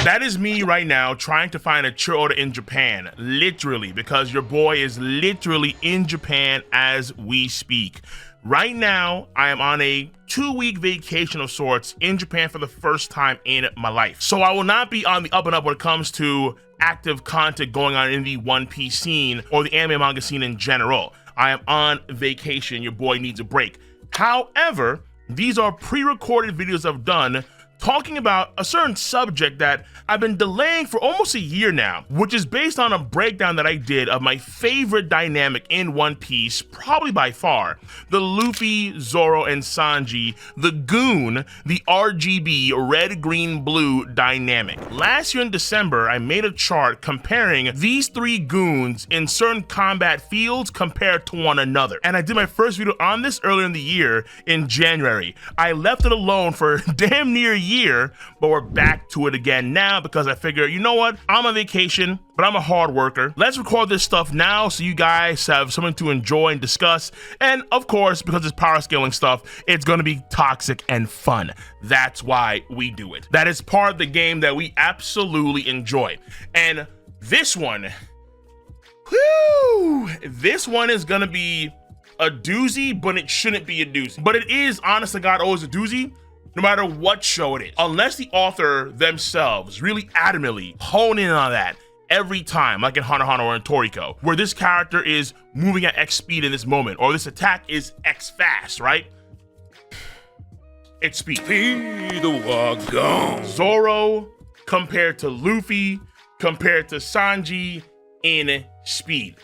That is me right now trying to find a chill order in Japan, literally, because your boy is literally in Japan as we speak. Right now, I am on a 2-week vacation of sorts in Japan for the first time in my life. So I will not be on the up and up when it comes to active content going on in the One Piece scene or the anime manga scene in general. I am on vacation. Your boy needs a break. However, these are pre-recorded videos I've done talking about a certain subject that I've been delaying for almost a year now, which is based on a breakdown that I did of my favorite dynamic in One Piece, probably by far, the Luffy, Zoro, and Sanji, the Goon, the RGB, red, green, blue dynamic. Last year in December, I made a chart comparing these 3 goons in certain combat fields compared to one another. And I did my first video on this earlier in the year in January. I left it alone for damn near a year, but we're back to it again now because I figure, you know what? I'm on vacation, but I'm a hard worker. Let's record this stuff now so you guys have something to enjoy and discuss. And of course, because it's power scaling stuff, it's gonna be toxic and fun. That's why we do it. That is part of the game that we absolutely enjoy. And this one, this one is gonna be a doozy, but it shouldn't be a doozy. But it is, honest to God, always a doozy, no matter what show it is. Unless the author themselves really adamantly hone in on that every time, like in Hunter x Hunter or in Toriko, where this character is moving at X speed in this moment, or this attack is X fast, right? It's speed. Zoro compared to Luffy, compared to Sanji in speed.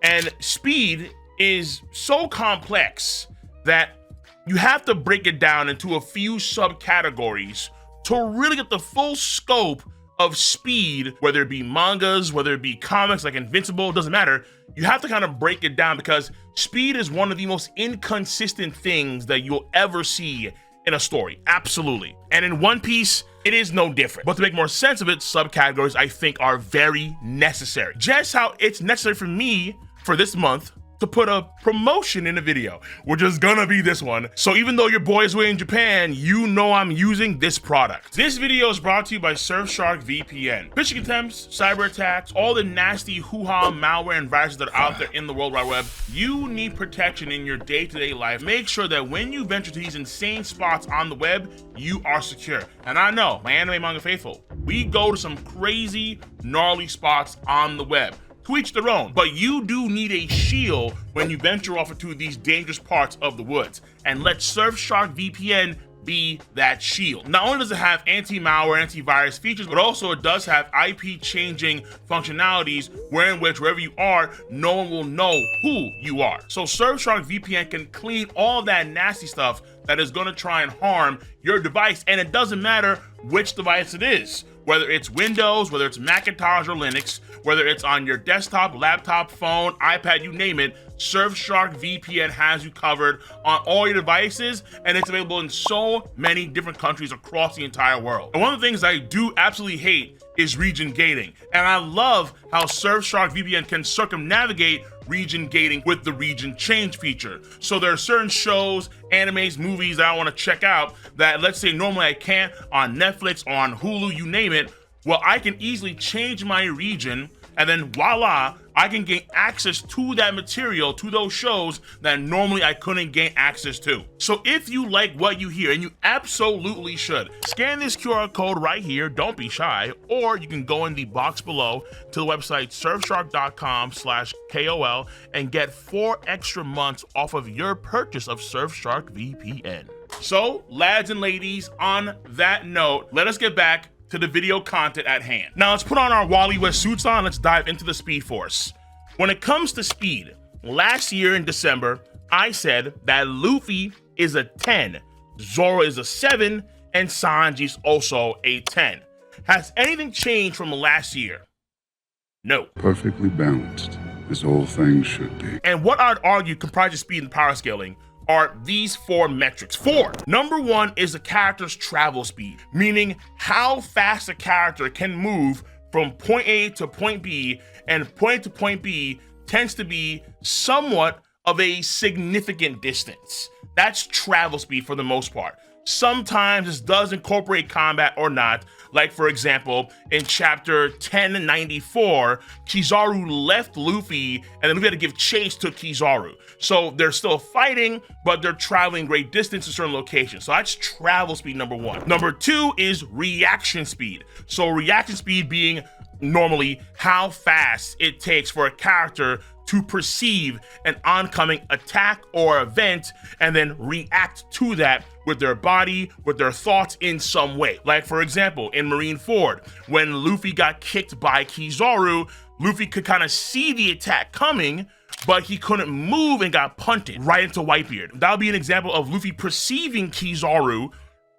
And speed is so complex that you have to break it down into a few subcategories to really get the full scope of speed, whether it be mangas, whether it be comics like Invincible, doesn't matter. You have to kind of break it down because speed is one of the most inconsistent things that you'll ever see in a story, absolutely. And in One Piece, it is no different. But to make more sense of it, subcategories I think are very necessary. Just how it's necessary for me for this month to put a promotion in a video, which is gonna be this one. So even though your boy is way in Japan, you know I'm using this product. This video is brought to you by Surfshark VPN. Phishing attempts, cyber attacks, all the nasty hoo-ha malware and viruses that are out there in the World Wide Web. You need protection in your day-to-day life. Make sure that when you venture to these insane spots on the web, you are secure. And I know, my anime manga faithful, we go to some crazy, gnarly spots on the web. To each their own, but you do need a shield when you venture off into these dangerous parts of the woods. And let Surfshark VPN be that shield. Not only does it have anti-malware, antivirus features, but also it does have IP changing functionalities wherein which wherever you are, no one will know who you are. So Surfshark VPN can clean all that nasty stuff that is gonna try and harm your device, and it doesn't matter which device it is. Whether it's Windows, whether it's Macintosh or Linux, whether it's on your desktop, laptop, phone, iPad, you name it, Surfshark VPN has you covered on all your devices, and it's available in so many different countries across the entire world. And one of the things I do absolutely hate is region gating. And I love how Surfshark VPN can circumnavigate region gating with the region change feature. So there are certain shows, animes, movies that I want to check out that, let's say normally I can't on Netflix, on Hulu, you name it. Well, I can easily change my region, and then voila, I can gain access to that material, to those shows that normally I couldn't gain access to. So if you like what you hear, and you absolutely should, scan this QR code right here, don't be shy, or you can go in the box below to the website surfshark.com/KOL and get 4 extra months off of your purchase of Surfshark VPN. So, lads and ladies, on that note, let us get back to the video content at hand. Now let's put on our Wally West suits on, let's dive into the Speed Force. When it comes to speed, last year in December, I said that Luffy is a 10, Zoro is a 7, and Sanji's also a 10. Has anything changed from last year? No. Perfectly balanced, as all things should be. And what I'd argue comprises speed and power scaling are these 4 metrics. 4. Number 1 is the character's travel speed, meaning how fast a character can move from point A to point B, and point A to point B tends to be somewhat of a significant distance. That's travel speed for the most part. Sometimes this does incorporate combat or not. Like, for example, in chapter 1094, Kizaru left Luffy, and then Luffy had to give chase to Kizaru. So they're still fighting, but they're traveling great distance to certain locations. So that's travel speed number one. Number two is reaction speed. So reaction speed being normally how fast it takes for a character to perceive an oncoming attack or event and then react to that with their body, with their thoughts in some way. Like, for example, in Marineford, when Luffy got kicked by Kizaru, Luffy could kind of see the attack coming, but he couldn't move and got punted right into Whitebeard. That would be an example of Luffy perceiving Kizaru,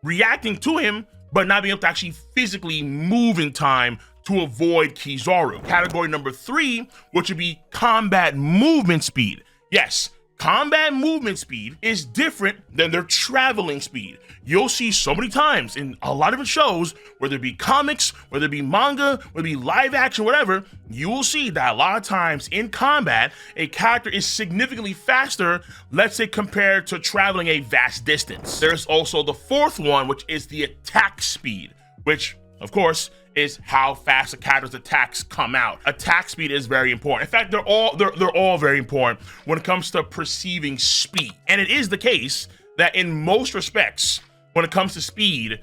reacting to him, but not being able to actually physically move in time to avoid Kizaru. Category number three, which would be combat movement speed. Yes, combat movement speed is different than their traveling speed. You'll see so many times in a lot of different shows, whether it be comics, whether it be manga, whether it be live action, whatever, you will see that a lot of times in combat, a character is significantly faster, let's say compared to traveling a vast distance. There's also the fourth one, which is the attack speed, which, of course, is how fast a character's attacks come out. Attack speed is very important. In fact, they're all very important when it comes to perceiving speed. And it is the case that in most respects, when it comes to speed,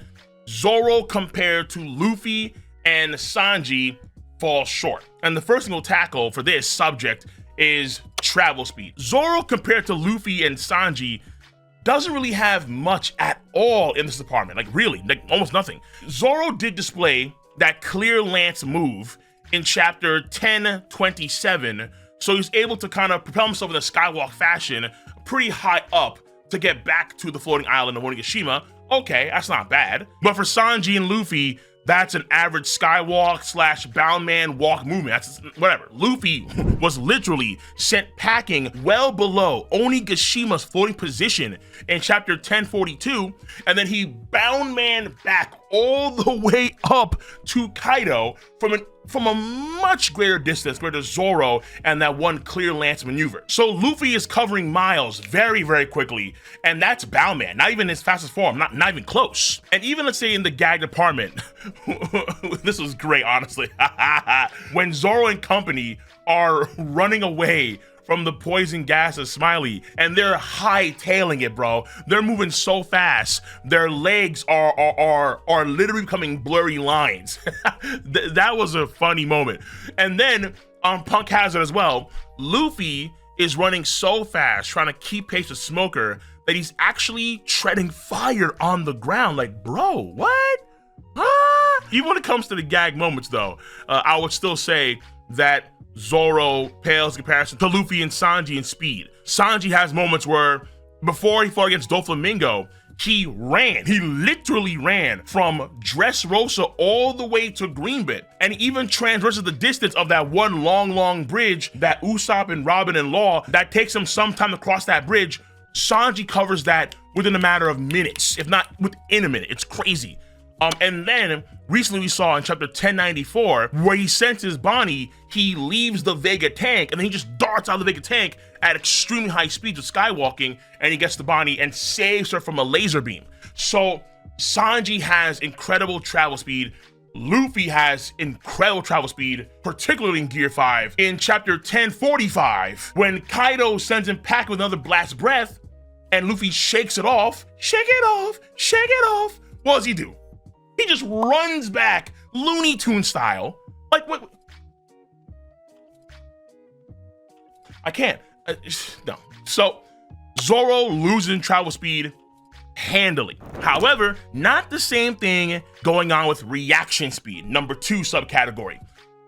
Zoro compared to Luffy and Sanji falls short. And the first thing we'll tackle for this subject is travel speed. Zoro compared to Luffy and Sanji doesn't really have much at all in this department. Like, really, like almost nothing. Zoro did display that clear lance move in chapter 1027, so he's able to kind of propel himself in a skywalk fashion pretty high up to get back to the floating island of Onigashima. Okay, that's not bad. But for Sanji and Luffy, that's an average skywalk slash bound man walk movement. That's whatever. Luffy was literally sent packing well below Onigashima's floating position in chapter 1042, and then he bound man back all the way up to Kaido from a much greater distance compared to Zoro and that one clear lance maneuver. So Luffy is covering miles very, very quickly, and that's bound man, not even his fastest form, not even close. And even, let's say, in the gag department, this was great, honestly. When Zoro and company are running away from the poison gas of Smiley, and they're hightailing it, bro. They're moving so fast, their legs are literally becoming blurry lines. That was a funny moment. And then on Punk Hazard as well, Luffy is running so fast, trying to keep pace with Smoker, that he's actually treading fire on the ground. Like, bro, what? Huh? Even when it comes to the gag moments, though, I would still say that Zoro pales in comparison to Luffy and Sanji in speed. Sanji has moments where, before he fought against Doflamingo, he literally ran from Dressrosa all the way to Greenbit, and even traverses the distance of that one long bridge that Usopp and Robin and Law, that takes him some time to cross that bridge. Sanji covers that within a matter of minutes, if not within a minute. It's crazy. And then recently we saw in chapter 1094 where he senses Bonnie, he leaves the Vega tank and then he just darts out of the Vega tank at extremely high speeds with skywalking, and he gets to Bonnie and saves her from a laser beam. So Sanji has incredible travel speed. Luffy has incredible travel speed, particularly in Gear 5. In chapter 1045, when Kaido sends him packing with another blast breath and Luffy shakes it off, what does he do? He just runs back, Looney Tune style. Like, wait. I can't. No. So, Zoro loses in travel speed handily. However, not the same thing going on with reaction speed, number 2 subcategory.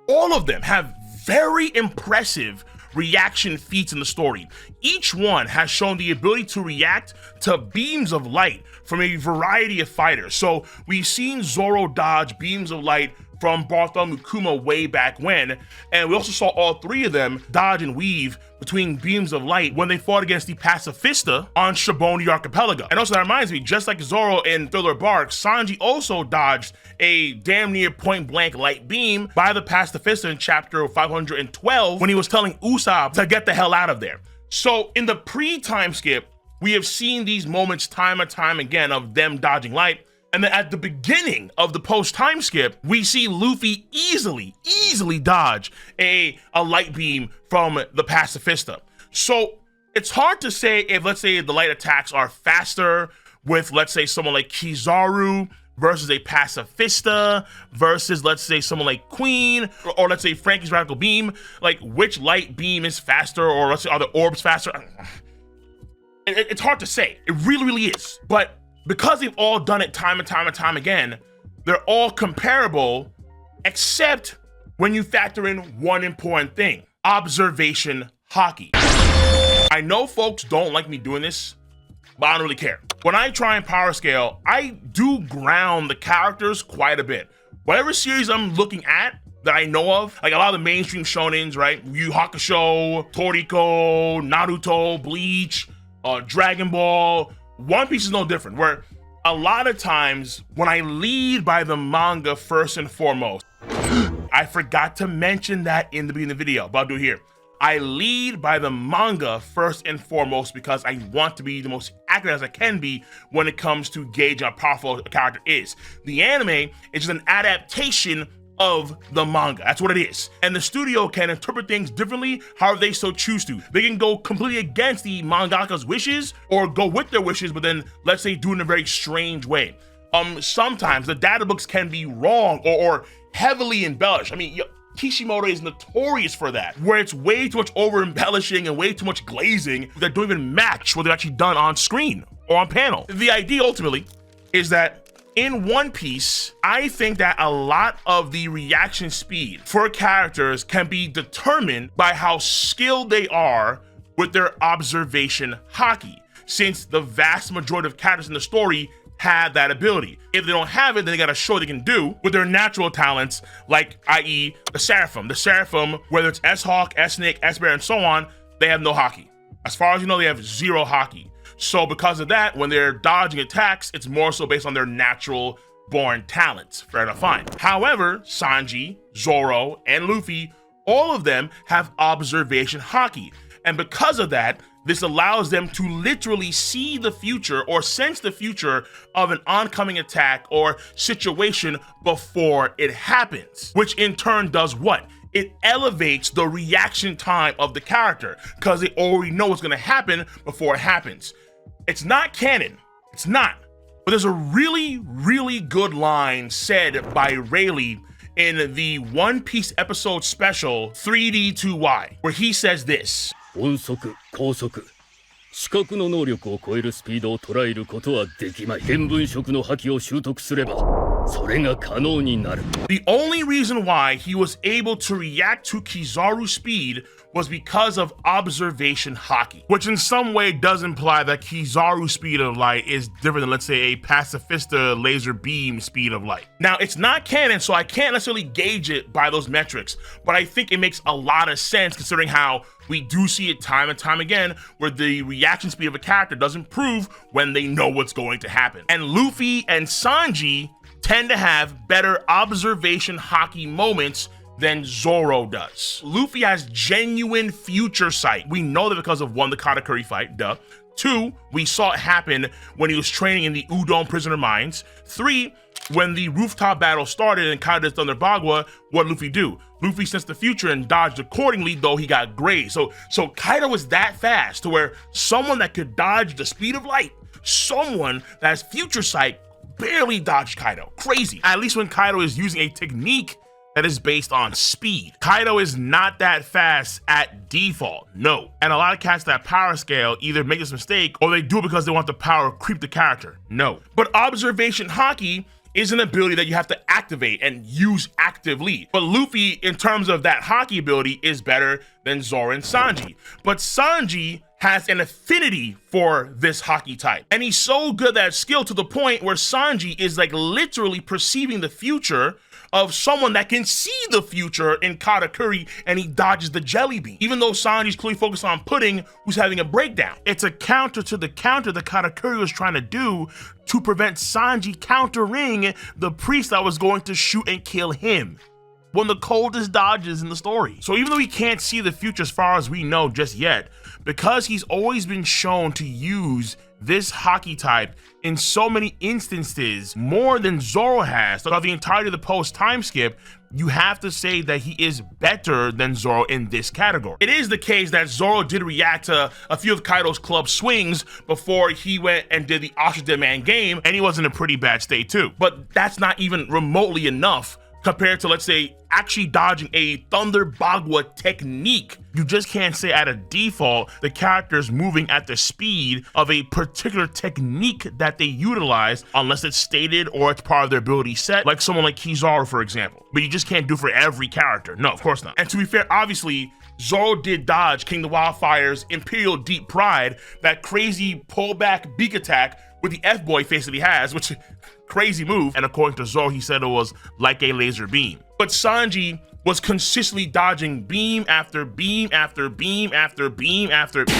All of them have very impressive reaction feats in the story. Each one has shown the ability to react to beams of light from a variety of fighters. So we've seen Zoro dodge beams of light from Bartholomew Kuma way back when, and we also saw all 3 of them dodge and weave between beams of light when they fought against the Pacifista on Shiboni Archipelago. And also that reminds me, just like Zoro in Thriller Bark, Sanji also dodged a damn near point blank light beam by the Pacifista in chapter 512 when he was telling Usopp to get the hell out of there. So in the pre-time skip, We have seen these moments time and time again of them dodging light. And then at the beginning of the post-time skip, we see Luffy easily dodge a light beam from the pacifista. So it's hard to say if, let's say, the light attacks are faster with, let's say, someone like Kizaru versus a pacifista versus, let's say, someone like Queen or let's say Frankie's radical beam. Like, which light beam is faster, or let's say, are the orbs faster? It's hard to say. It really is. But because they've all done it time and time again, they're all comparable, except when you factor in one important thing: observation haki. I know folks don't like me doing this, but I don't really care. When I try and power scale, I do ground the characters quite a bit. Whatever series I'm looking at that I know of, like a lot of the mainstream shonens, right? Yu Yu Hakusho, Toriko, Naruto, Bleach, Dragon Ball, One Piece is no different, where a lot of times when I lead by the manga first and foremost, I forgot to mention that in the beginning of the video, but I'll do it here. I lead by the manga first and foremost because I want to be the most accurate as I can be when it comes to gauging how powerful a character is. The anime is just an adaptation of the manga. That's what it is. And the studio can interpret things differently however they so choose to. They can go completely against the mangaka's wishes or go with their wishes, but then let's say do it in a very strange way. Sometimes the data books can be wrong or heavily embellished. I mean, Kishimoto is notorious for that, where it's way too much over embellishing and way too much glazing that don't even match what they've actually done on screen or on panel. The idea ultimately is that in One Piece, I think that a lot of the reaction speed for characters can be determined by how skilled they are with their observation haki, since the vast majority of characters in the story have that ability. If they don't have it, then they gotta show what they can do with their natural talents, like i.e. the Seraphim. The Seraphim, whether it's S-Hawk, S-Snake, S-Bear, and so on, they have no haki. As far as you know, they have zero haki. So because of that, when they're dodging attacks, it's more so based on their natural born talents. Fair enough, fine. However, Sanji, Zoro, and Luffy, all of them have observation haki. And because of that, this allows them to literally see the future or sense the future of an oncoming attack or situation before it happens, which in turn does what? It elevates the reaction time of the character because they already know what's gonna happen before it happens. It's not canon, it's not, but there's a really good line said by Rayleigh in the One Piece episode special 3D2Y, where he says this: 音速、高速、視覚の能力を超えるスピードを捉えることはできまい。見聞色の覇気を習得すれば、それが可能になる。The only reason why he was able to react to Kizaru's speed was because of observation haki, which in some way does imply that Kizaru's speed of light is different than, let's say, a pacifista laser beam speed of light. Now, it's not canon, so I can't necessarily gauge it by those metrics, but I think it makes a lot of sense considering how we do see it time and time again where the reaction speed of a character does improve when they know what's going to happen. And Luffy and Sanji tend to have better observation haki moments than Zoro does. Luffy has genuine future sight. We know that because of one, the Katakuri fight, duh. 2, we saw it happen when he was training in the Udon prisoner mines. 3, when the rooftop battle started and Kaido's Thunder Bagua, what Luffy do? Luffy sensed the future and dodged accordingly, though he got grazed. So Kaido was that fast to where someone that could dodge the speed of light, someone that has future sight, barely dodged Kaido. Crazy. At least when Kaido is using a technique that is based on speed. Kaido is not that fast at default, no. And a lot of cats that power scale either make this mistake or they do it because they want the power creep the character, no. But observation haki is an ability that you have to activate and use actively. But Luffy, in terms of that haki ability, is better than Zoro and Sanji. But Sanji has an affinity for this haki type. And he's so good at that skill to the point where Sanji is like literally perceiving the future of someone that can see the future in Katakuri, and he dodges the jelly bean. Even though Sanji's clearly focused on Pudding, who's having a breakdown. It's a counter to the counter that Katakuri was trying to do to prevent Sanji countering the priest that was going to shoot and kill him. one of the coldest dodges in the story. So even though he can't see the future as far as we know just yet, because he's always been shown to use this Haki type in so many instances, more than Zoro has throughout the entirety of the post time skip, you have to say that he is better than Zoro in this category. It is the case that Zoro did react to a few of Kaido's club swings before he went and did the Ostrich Dead Man game, and he was in a pretty bad state too. But that's not even remotely enough compared to, let's say, actually dodging a Thunder Bagua technique. You just can't say at a default the character's moving at the speed of a particular technique that they utilize unless it's stated or it's part of their ability set, like someone like Kizaru, for example. But you just can't do for every character. No, of course not. And to be fair, obviously, Zoro did dodge King of the Wildfire's Imperial Deep Pride, that crazy pullback beak attack with the F-boy face that he has, which crazy move. And according to Zoro, he said it was like a laser beam. But Sanji was consistently dodging beam after beam after beam after beam after beam.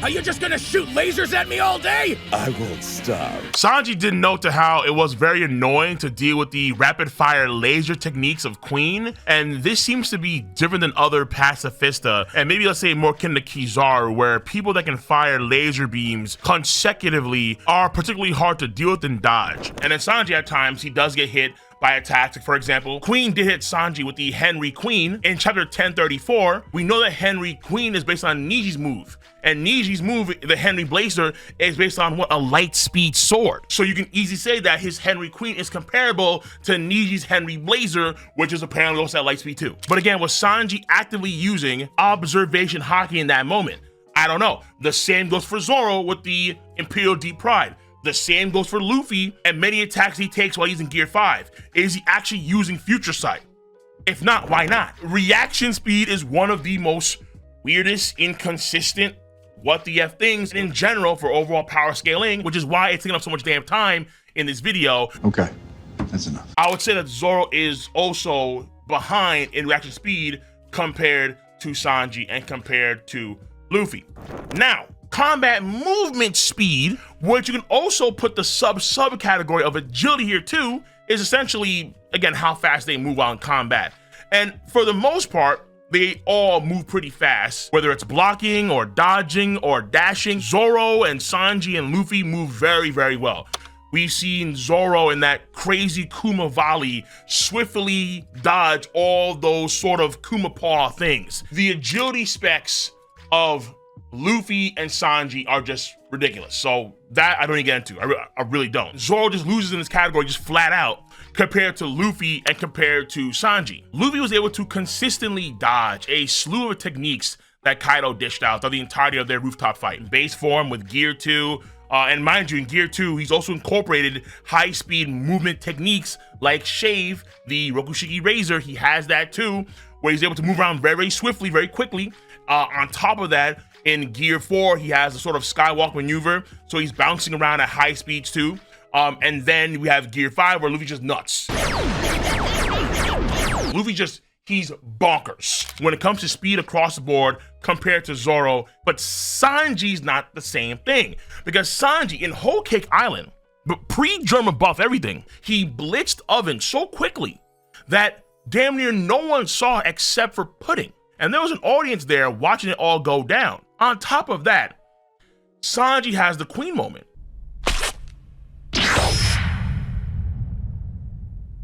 Are you just gonna shoot lasers at me all day? I won't stop. Sanji didn't note to how it was very annoying to deal with the rapid fire laser techniques of Queen, and this seems to be different than other pacifista, and maybe let's say more akin to Kizaru, where people that can fire laser beams consecutively are particularly hard to deal with and dodge. And then Sanji at times, he does get hit by attacks. For example, Queen did hit Sanji with the Henry Queen. In chapter 1034, we know that Henry Queen is based on Niji's move. And Niji's move, the Henry Blazer, is based on what? A light speed sword. So you can easily say that his Henry Queen is comparable to Niji's Henry Blazer, which is apparently also at light speed too. But again, was Sanji actively using observation Haki in that moment? I don't know. The same goes for Zoro with the Imperial Deep Pride. The same goes for Luffy and many attacks he takes while he's in Gear 5. Is he actually using Future Sight? If not, why not? Reaction speed is one of the most weirdest, inconsistent, what the F things in general for overall power scaling, which is why it's taking up so much damn time in this video. Okay, that's enough. I would say that Zoro is also behind in reaction speed compared to Sanji and compared to Luffy. Now, combat movement speed, which you can also put the sub-category of agility here too, is essentially, again, how fast they move while in combat. And for the most part, they all move pretty fast, whether it's blocking or dodging or dashing. Zoro and Sanji and Luffy move very, very well. We've seen Zoro in that crazy Kuma volley swiftly dodge all those sort of Kuma paw things. The agility specs of Luffy and Sanji are just ridiculous. So that I don't even get into. I really don't. Zoro just loses in this category just flat out compared to Luffy and compared to Sanji. Luffy was able to consistently dodge a slew of techniques that Kaido dished out throughout the entirety of their rooftop fight. In base form with Gear 2, and mind you, in Gear 2, he's also incorporated high-speed movement techniques like Shave, the Rokushiki Razor. He has that too, where he's able to move around very, very swiftly, very quickly. On top of that, in Gear 4, he has a sort of skywalk maneuver, so he's bouncing around at high speeds too. And then we have Gear 5, where Luffy's just nuts. He's bonkers when it comes to speed across the board compared to Zoro, but Sanji's not the same thing. Because Sanji, in Whole Cake Island, but pre-Germa buff everything, he blitzed Oven so quickly that damn near no one saw it except for Pudding. And there was an audience there watching it all go down. On top of that, Sanji has the Queen moment.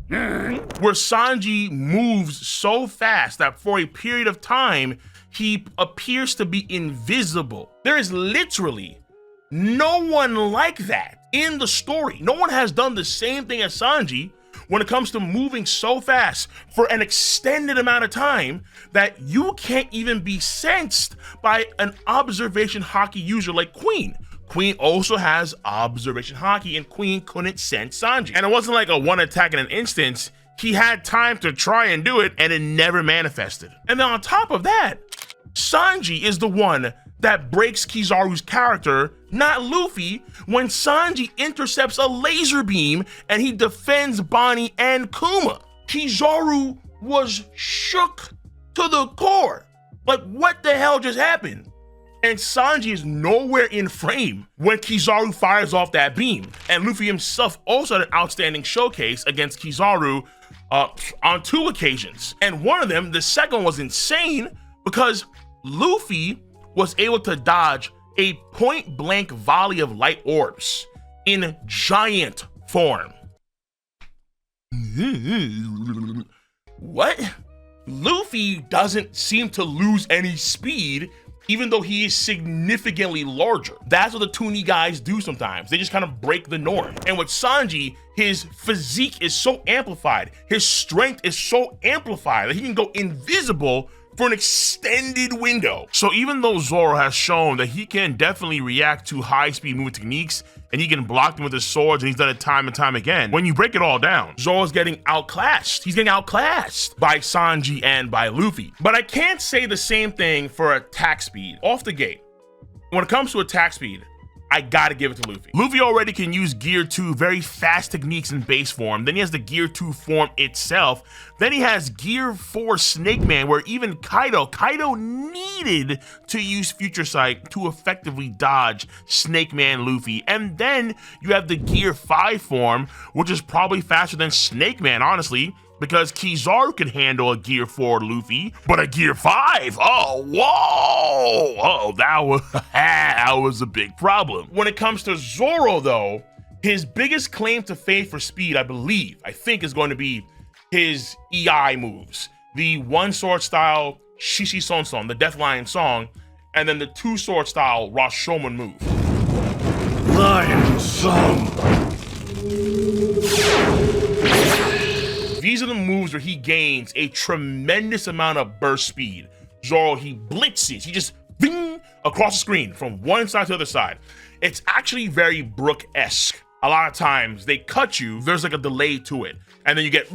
Where Sanji moves so fast that for a period of time, he appears to be invisible. There is literally no one like that in the story. No one has done the same thing as Sanji when it comes to moving so fast for an extended amount of time that you can't even be sensed by an observation Haki user like Queen. Queen also has observation Haki, and Queen couldn't sense Sanji. And it wasn't like a one attack in an instance. He had time to try and do it, and it never manifested. And then on top of that, Sanji is the one that breaks Kizaru's character, not Luffy, when Sanji intercepts a laser beam and he defends Bonnie and Kuma. Kizaru was shook to the core. Like, what the hell just happened? And Sanji is nowhere in frame when Kizaru fires off that beam. And Luffy himself also had an outstanding showcase against Kizaru on 2 occasions. And one of them, the second was insane because Luffy was able to dodge a point-blank volley of light orbs in giant form. What? Luffy doesn't seem to lose any speed even though he is significantly larger. That's what the Toonie guys do sometimes. They just kind of break the norm. And with Sanji, his physique is so amplified, his strength is so amplified that he can go invisible for an extended window. So even though Zoro has shown that he can definitely react to high-speed movement techniques and he can block them with his swords, and he's done it time and time again, when you break it all down, Zoro's getting outclassed. He's getting outclassed by Sanji and by Luffy. But I can't say the same thing for attack speed. Off the gate, when it comes to attack speed, I gotta give it to Luffy. Luffy already can use Gear 2 very fast techniques in base form. Then he has the Gear 2 form itself. Then he has Gear 4 Snake Man, where even Kaido needed to use Future Sight to effectively dodge Snake Man Luffy. And then you have the Gear 5 form, which is probably faster than Snake Man, honestly, because Kizaru can handle a Gear 4 Luffy, but a Gear 5, oh, whoa! Oh, that was a big problem. When it comes to Zoro, though, his biggest claim to fame for speed, I think, is going to be his EI moves. The 1-sword style Shishi Son Son, the Death Lion song, and then the 2-sword style Rashomon move. Lion Song. These are the moves where he gains a tremendous amount of burst speed. Zoro, he blitzes, he just bing across the screen from one side to the other side. It's actually very Brook-esque. A lot of times they cut you, there's like a delay to it, and then you get,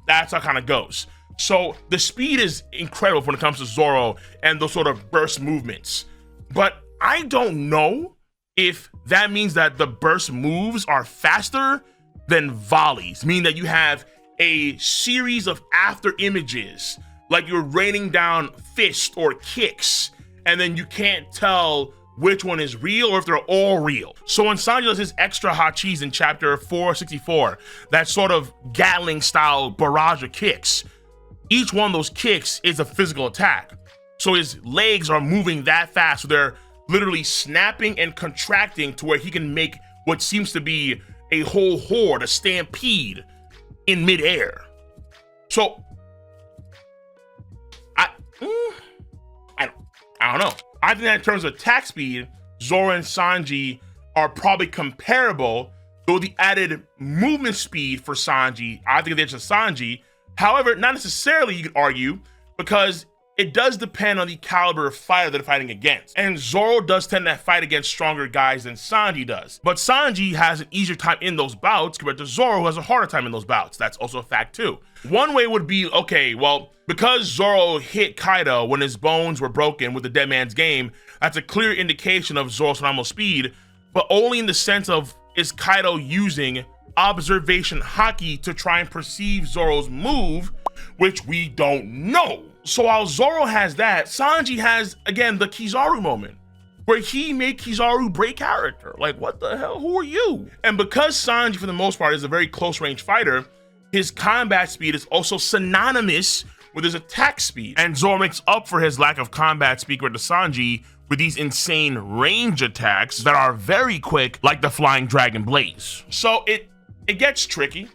that's how it kind of goes. So the speed is incredible when it comes to Zoro and those sort of burst movements. But I don't know if that means that the burst moves are faster than volleys, meaning that you have a series of after images, like you're raining down fists or kicks, and then you can't tell which one is real or if they're all real. So when Sanji does his extra hachis in chapter 464, that sort of Gatling style barrage of kicks, each one of those kicks is a physical attack. So his legs are moving that fast, so they're literally snapping and contracting to where he can make what seems to be a whole horde, a stampede, in midair. So I don't know. I think that in terms of attack speed, Zoro and Sanji are probably comparable, though the added movement speed for Sanji, I think it's a Sanji. However, not necessarily, you could argue, because it does depend on the caliber of fighter they're fighting against. And Zoro does tend to fight against stronger guys than Sanji does. But Sanji has an easier time in those bouts compared to Zoro, who has a harder time in those bouts. That's also a fact too. One way would be, okay, well, because Zoro hit Kaido when his bones were broken with the Dead Man's Game, that's a clear indication of Zoro's phenomenal speed, but only in the sense of, is Kaido using observation haki to try and perceive Zoro's move, which we don't know. So while Zoro has that, Sanji has, again, the Kizaru moment, where he made Kizaru break character. Like, what the hell? Who are you? And because Sanji, for the most part, is a very close-range fighter, his combat speed is also synonymous with his attack speed. And Zoro makes up for his lack of combat speed with the Sanji with these insane range attacks that are very quick, like the Flying Dragon Blaze. So it gets tricky.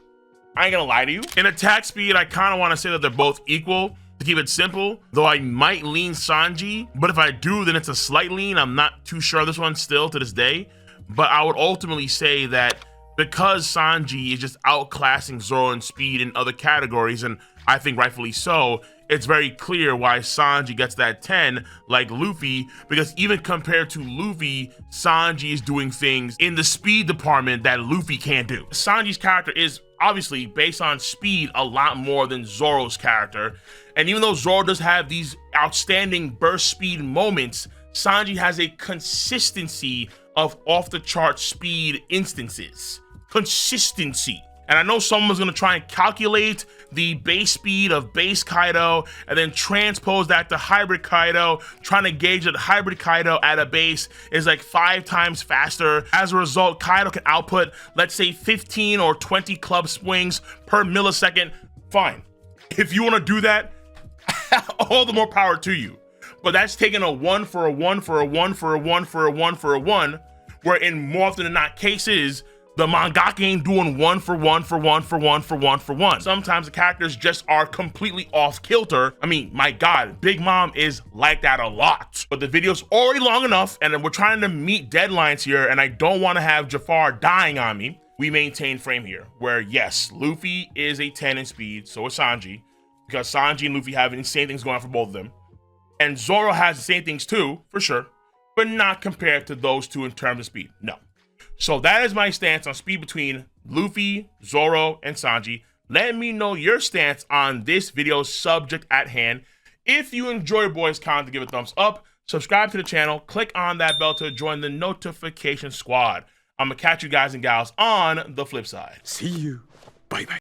I ain't gonna lie to you. In attack speed, I kind of want to say that they're both equal, to keep it simple, though I might lean Sanji, but if I do, then it's a slight lean. I'm not too sure of this one still to this day, but I would ultimately say that because Sanji is just outclassing Zoro in speed in other categories, and I think rightfully so, it's very clear why Sanji gets that 10 like Luffy, because even compared to Luffy, Sanji is doing things in the speed department that Luffy can't do. Sanji's character is obviously based on speed a lot more than Zoro's character, and even though Zoro does have these outstanding burst speed moments, Sanji has a consistency of off-the-chart speed instances. Consistency. And I know someone's gonna try and calculate the base speed of base Kaido and then transpose that to hybrid Kaido, trying to gauge that hybrid Kaido at a base is like 5 times faster. As a result, Kaido can output, let's say 15 or 20 club swings per millisecond. Fine. If you wanna do that, all the more power to you. But that's taking a 1 for a 1 for a 1 for a 1 for a 1 for a 1, where in more often than not cases, the mangaka ain't doing 1 for 1 for 1 for 1 for 1 for 1. Sometimes the characters just are completely off kilter. I mean, my God, Big Mom is like that a lot. But the video's already long enough, and we're trying to meet deadlines here, and I don't want to have Jafar dying on me. We maintain frame here, where yes, Luffy is a 10 in speed, so is Sanji, because Sanji and Luffy have insane things going on for both of them. And Zoro has the same things too, for sure, but not compared to those two in terms of speed, no. So that is my stance on speed between Luffy, Zoro, and Sanji. Let me know your stance on this video's subject at hand. If you enjoy boys content, give it a thumbs up, subscribe to the channel, click on that bell to join the notification squad. I'm gonna catch you guys and gals on the flip side. See you. Bye bye.